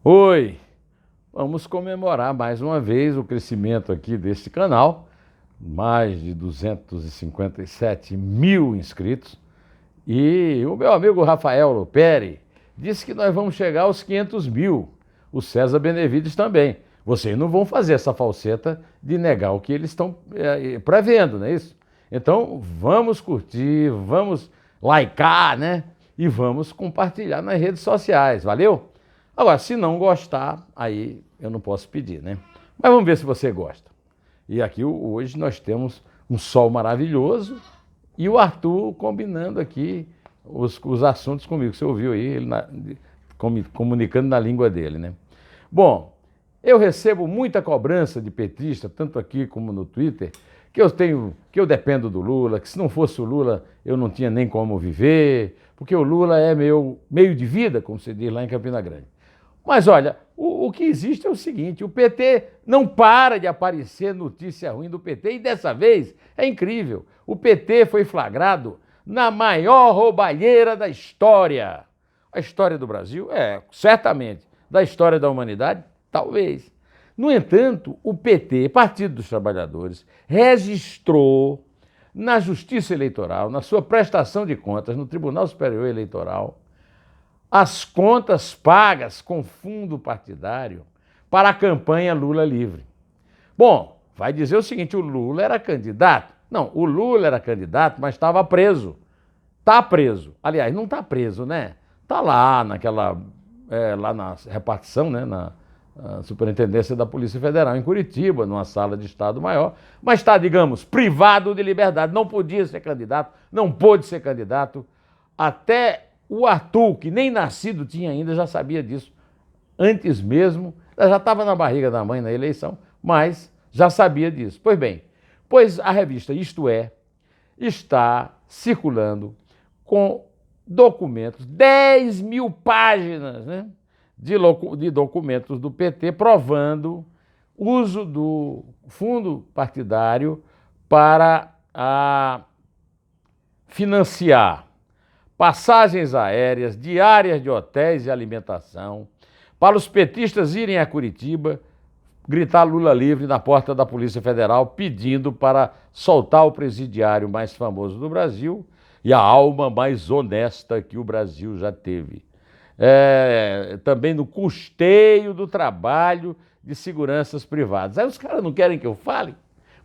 Oi, vamos comemorar mais uma vez o crescimento aqui deste canal, mais de 257 mil inscritos. E o meu amigo Rafael Loperi disse que nós vamos chegar aos 500 mil, o César Benevides também. Vocês não vão fazer essa falseta de negar o que eles estão prevendo, não é isso? Então vamos curtir, vamos likear, né? E vamos compartilhar nas redes sociais, valeu? Agora, se não gostar, aí eu não posso pedir, né? Mas vamos ver se você gosta. E aqui hoje nós temos um sol maravilhoso e o Arthur combinando aqui os assuntos comigo. Você ouviu aí, ele comunicando na língua dele, né? Bom, eu recebo muita cobrança de petista, tanto aqui como no Twitter, que eu dependo do Lula, que se não fosse o Lula eu não tinha nem como viver, porque o Lula é meu meio de vida, como se diz lá em Campina Grande. Mas olha, o que existe é o seguinte, o PT não para de aparecer notícia ruim do PT e dessa vez é incrível, o PT foi flagrado na maior roubalheira da história. A história do Brasil? Certamente. Da história da humanidade? Talvez. No entanto, o PT, Partido dos Trabalhadores, registrou na Justiça Eleitoral, na sua prestação de contas, no Tribunal Superior Eleitoral, as contas pagas com fundo partidário para a campanha Lula livre. Bom, vai dizer o seguinte, o Lula era candidato? Não, o Lula era candidato, mas estava preso. Está preso. Aliás, não está preso, né? Está lá lá na repartição, né? Na Superintendência da Polícia Federal em Curitiba, numa sala de Estado Maior, mas está, digamos, privado de liberdade. Não podia ser candidato, não pôde ser candidato. Até o Arthur, que nem nascido tinha ainda, já sabia disso. Antes mesmo, já estava na barriga da mãe na eleição, mas já sabia disso. Pois bem, pois a revista Isto É está circulando com documentos, 10 mil páginas, né, de documentos do PT provando uso do fundo partidário para financiar passagens aéreas, diárias de hotéis e alimentação, para os petistas irem a Curitiba gritar Lula livre na porta da Polícia Federal, pedindo para soltar o presidiário mais famoso do Brasil e a alma mais honesta que o Brasil já teve. Também no custeio do trabalho de seguranças privadas. Aí os caras não querem que eu fale?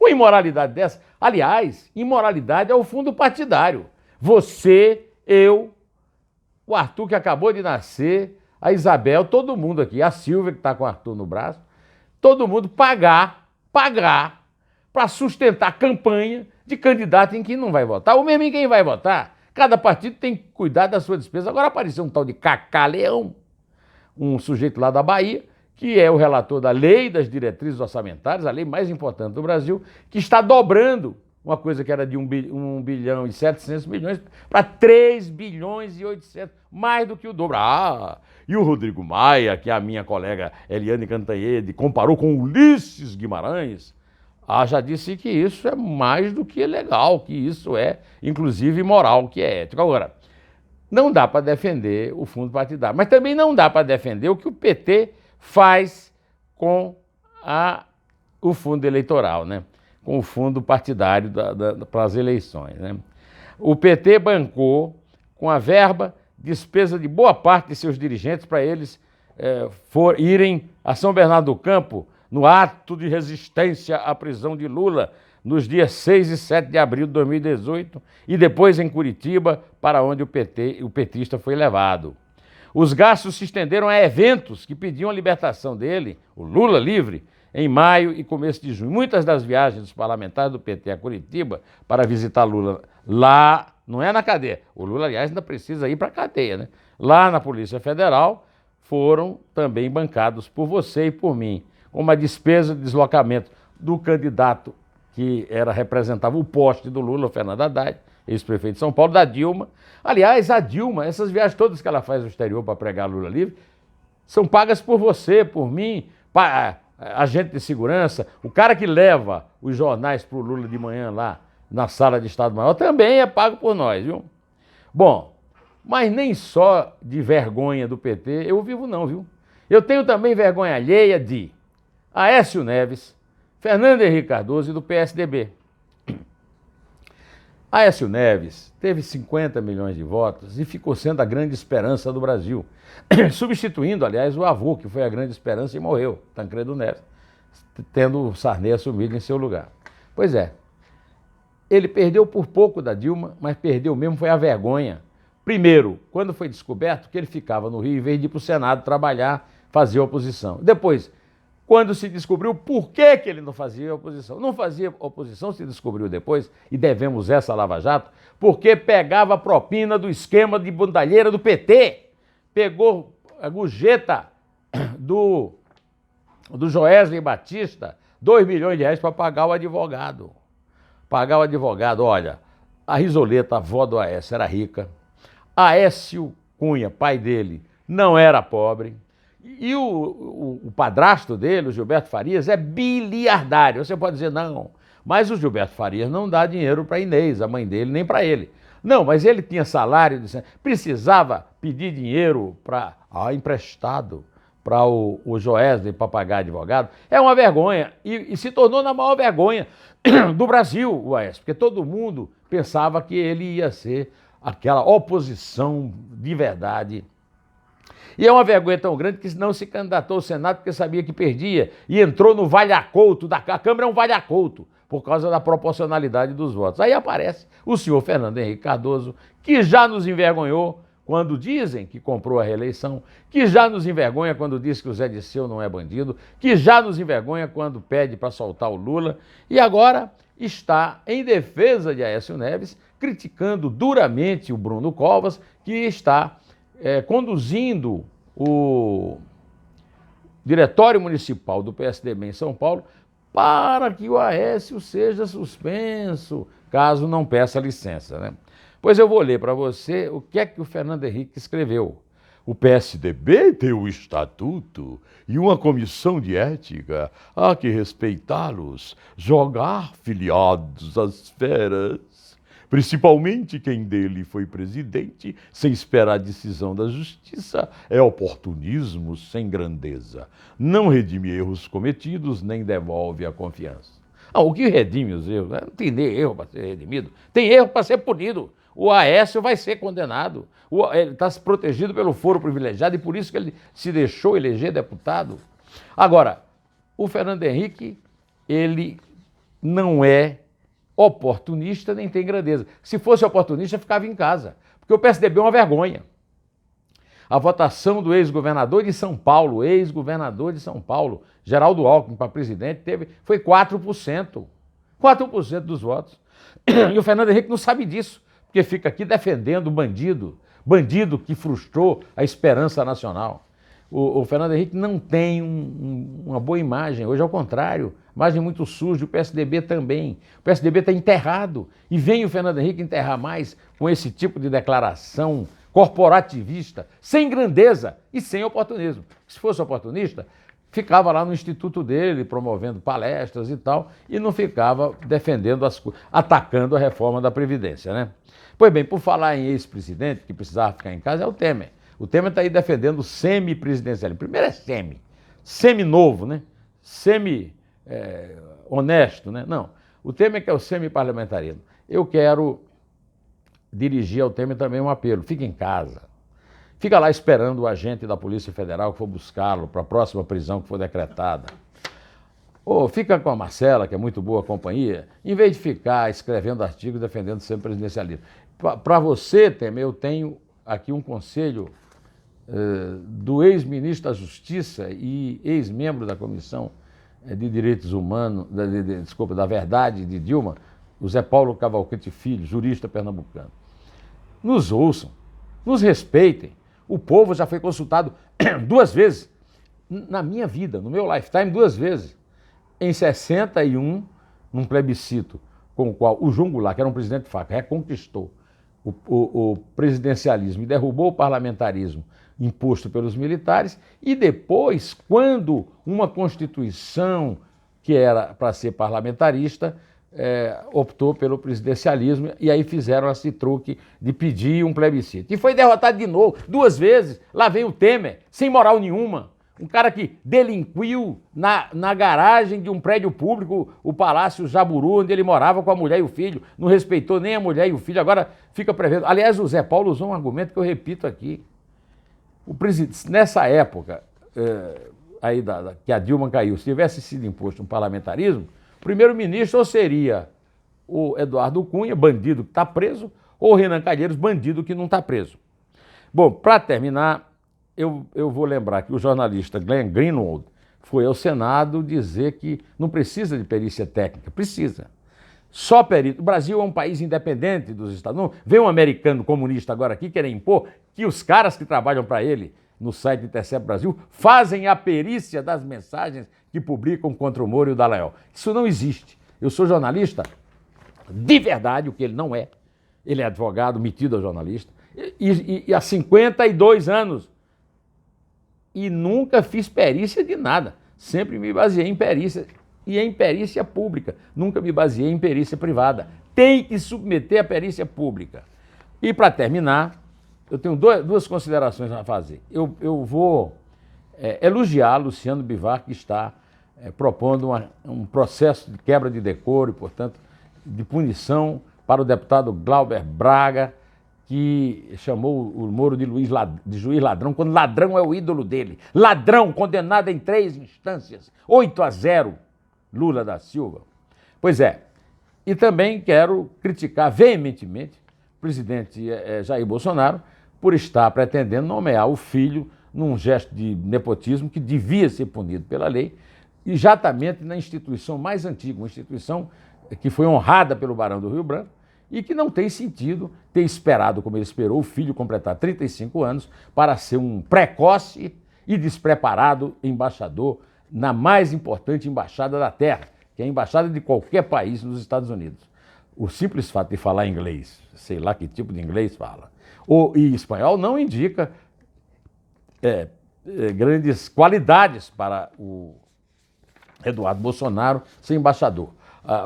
Uma imoralidade dessa? Aliás, imoralidade é o fundo partidário. Você, eu, o Arthur que acabou de nascer, a Isabel, todo mundo aqui, a Silvia que está com o Arthur no braço, todo mundo pagar para sustentar a campanha de candidato em quem não vai votar, ou mesmo em quem vai votar. Cada partido tem que cuidar da sua despesa. Agora apareceu um tal de Cacá Leão, um sujeito lá da Bahia, que é o relator da lei das diretrizes orçamentárias, a lei mais importante do Brasil, que está dobrando uma coisa que era de 1 bilhão e 700 milhões para 3 bilhões e 800, mais do que o dobro. E o Rodrigo Maia, que é a minha colega Eliane Cantanhede, comparou com Ulisses Guimarães, já disse que isso é mais do que legal, que isso é, inclusive, moral, que é ético. Agora, não dá para defender o fundo partidário, mas também não dá para defender o que o PT faz com o fundo eleitoral, né? Com o fundo partidário para as eleições, né? O PT bancou com a verba despesa de boa parte de seus dirigentes para eles irem a São Bernardo do Campo no ato de resistência à prisão de Lula nos dias 6 e 7 de abril de 2018 e depois em Curitiba, para onde o petista foi levado. Os gastos se estenderam a eventos que pediam a libertação dele, o Lula livre, em maio e começo de junho. Muitas das viagens dos parlamentares do PT a Curitiba para visitar Lula lá, não é na cadeia, o Lula, aliás, ainda precisa ir para a cadeia, né? Lá na Polícia Federal, foram também bancados por você e por mim, uma despesa de deslocamento do candidato que representava o poste do Lula, o Fernando Haddad, ex-prefeito de São Paulo, da Dilma. Aliás, a Dilma, essas viagens todas que ela faz no exterior para pregar Lula livre, são pagas por você, por mim, agente de segurança. O cara que leva os jornais para o Lula de manhã lá na sala de Estado-Maior também é pago por nós, viu? Bom, mas nem só de vergonha do PT eu vivo não, viu? Eu tenho também vergonha alheia de Aécio Neves, Fernando Henrique Cardoso e do PSDB. Aécio Neves teve 50 milhões de votos e ficou sendo a grande esperança do Brasil, substituindo, aliás, o avô, que foi a grande esperança e morreu, Tancredo Neves, tendo o Sarney assumido em seu lugar. Pois é, ele perdeu por pouco da Dilma, mas perdeu mesmo foi a vergonha. Primeiro, quando foi descoberto que ele ficava no Rio, em vez de ir para o Senado trabalhar, fazer oposição. Depois, quando se descobriu por que ele não fazia oposição. Não fazia oposição, se descobriu depois, e devemos essa a Lava Jato, porque pegava a propina do esquema de bandalheira do PT. Pegou a gorjeta do Joesley Batista, 2 milhões de reais para pagar o advogado. Pagar o advogado, olha, a Risoleta, a avó do Aécio, era rica. Aécio Cunha, pai dele, não era pobre. E o padrasto dele, o Gilberto Farias, é biliardário. Você pode dizer, não, mas o Gilberto Farias não dá dinheiro para Inês, a mãe dele, nem para ele. Não, mas ele tinha salário, precisava pedir dinheiro emprestado para o Joesley para pagar advogado. É uma vergonha e se tornou na maior vergonha do Brasil, o Aécio, porque todo mundo pensava que ele ia ser aquela oposição de verdade. E é uma vergonha tão grande que não se candidatou ao Senado porque sabia que perdia e entrou no vale-acouto, a Câmara é um vale-acouto, por causa da proporcionalidade dos votos. Aí aparece o senhor Fernando Henrique Cardoso, que já nos envergonhou quando dizem que comprou a reeleição, que já nos envergonha quando diz que o Zé Disseu não é bandido, que já nos envergonha quando pede para soltar o Lula, e agora está em defesa de Aécio Neves, criticando duramente o Bruno Covas, que está conduzindo o Diretório Municipal do PSDB em São Paulo para que o Aécio seja suspenso, caso não peça licença, né? Pois eu vou ler para você o que é que o Fernando Henrique escreveu. O PSDB tem um estatuto e uma comissão de ética. Há que respeitá-los, jogar filiados às feras. Principalmente quem dele foi presidente, sem esperar a decisão da justiça, é oportunismo sem grandeza. Não redime erros cometidos, nem devolve a confiança. O que redime os erros? Não tem nem erro para ser redimido, tem erro para ser punido. O Aécio vai ser condenado. Ele está protegido pelo foro privilegiado e por isso que ele se deixou eleger deputado. Agora, o Fernando Henrique, ele não é oportunista nem tem grandeza. Se fosse oportunista, ficava em casa, porque o PSDB é uma vergonha. A votação do ex-governador de São Paulo, Geraldo Alckmin, para presidente, foi 4%. 4% dos votos. E o Fernando Henrique não sabe disso, porque fica aqui defendendo o bandido que frustrou a esperança nacional. O Fernando Henrique não tem uma boa imagem, hoje ao contrário, imagem muito suja, o PSDB também. O PSDB está enterrado e vem o Fernando Henrique enterrar mais com esse tipo de declaração corporativista, sem grandeza e sem oportunismo. Se fosse oportunista, ficava lá no instituto dele, promovendo palestras e tal, e não ficava defendendo atacando a reforma da Previdência, né? Pois bem, por falar em ex-presidente que precisava ficar em casa, é o Temer. O Temer está aí defendendo o semi-presidencialismo. Primeiro é semi-novo, né? Semi-honesto, né? Não, o Temer que é o semi-parlamentarismo. Eu quero dirigir ao Temer também um apelo. Fique em casa. Fica lá esperando o agente da Polícia Federal que for buscá-lo para a próxima prisão que for decretada. Ou fica com a Marcela, que é muito boa companhia, em vez de ficar escrevendo artigos defendendo o semi-presidencialismo. Para você, Temer, eu tenho aqui um conselho do ex-ministro da Justiça e ex-membro da Comissão de Direitos Humanos, da Verdade de Dilma, o Zé Paulo Cavalcante Filho, jurista pernambucano. Nos ouçam, nos respeitem. O povo já foi consultado 2 vezes na minha vida, no meu lifetime, 2 vezes. Em 61, num plebiscito com o qual o João Goulart, que era um presidente de fato, reconquistou o presidencialismo e derrubou o parlamentarismo imposto pelos militares, e depois, quando uma Constituição que era para ser parlamentarista, optou pelo presidencialismo, e aí fizeram esse truque de pedir um plebiscito. E foi derrotado de novo, 2 vezes. Lá vem o Temer, sem moral nenhuma. Um cara que delinquiu na garagem de um prédio público, o Palácio Jaburu, onde ele morava com a mulher e o filho, não respeitou nem a mulher e o filho, agora fica prevendo. Aliás, o Zé Paulo usou um argumento que eu repito aqui. Nessa época, que a Dilma caiu, se tivesse sido imposto um parlamentarismo, o primeiro-ministro ou seria o Eduardo Cunha, bandido que está preso, ou o Renan Calheiros, bandido que não está preso. Bom, para terminar, eu vou lembrar que o jornalista Glenn Greenwald foi ao Senado dizer que não precisa de perícia técnica. Precisa. Só perito. O Brasil é um país independente dos Estados Unidos. Vem um americano comunista agora aqui querer impor que os caras que trabalham para ele no site Intercept Brasil fazem a perícia das mensagens que publicam contra o Moro e o Dallagnol. Isso não existe. Eu sou jornalista de verdade, o que ele não é. Ele é advogado, metido a jornalista. E há 52 anos. E nunca fiz perícia de nada. Sempre me baseei em perícia. E em perícia pública. Nunca me baseei em perícia privada. Tem que submeter a perícia pública. E para terminar, eu tenho duas considerações a fazer. Eu vou elogiar Luciano Bivar, que está propondo um processo de quebra de decoro e, portanto, de punição para o deputado Glauber Braga, que chamou o Moro de juiz ladrão, quando ladrão é o ídolo dele. Ladrão, condenado em 3 instâncias, 8-0, Lula da Silva. Pois é, e também quero criticar veementemente o presidente Jair Bolsonaro por estar pretendendo nomear o filho num gesto de nepotismo que devia ser punido pela lei, exatamente na instituição mais antiga, uma instituição que foi honrada pelo Barão do Rio Branco, e que não tem sentido ter esperado, como ele esperou, o filho completar 35 anos para ser um precoce e despreparado embaixador na mais importante embaixada da Terra, que é a embaixada de qualquer país nos Estados Unidos. O simples fato de falar inglês, sei lá que tipo de inglês fala, e espanhol, não indica grandes qualidades para o Eduardo Bolsonaro ser embaixador.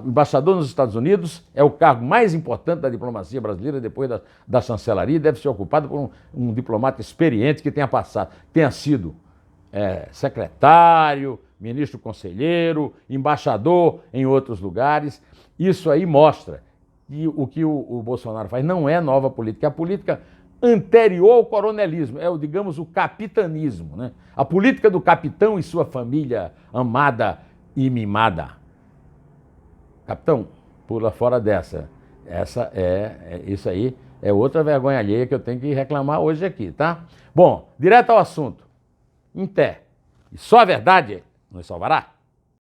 O embaixador nos Estados Unidos é o cargo mais importante da diplomacia brasileira depois da chancelaria e deve ser ocupado por um diplomata experiente que tenha sido secretário, ministro conselheiro, embaixador em outros lugares. Isso aí mostra que o que o Bolsonaro faz não é nova política, é a política anterior ao coronelismo, digamos, o capitanismo, né? A política do capitão e sua família amada e mimada. Capitão, pula fora dessa. Isso aí é outra vergonha alheia que eu tenho que reclamar hoje aqui, tá? Bom, direto ao assunto. Em pé. E só a verdade nos salvará.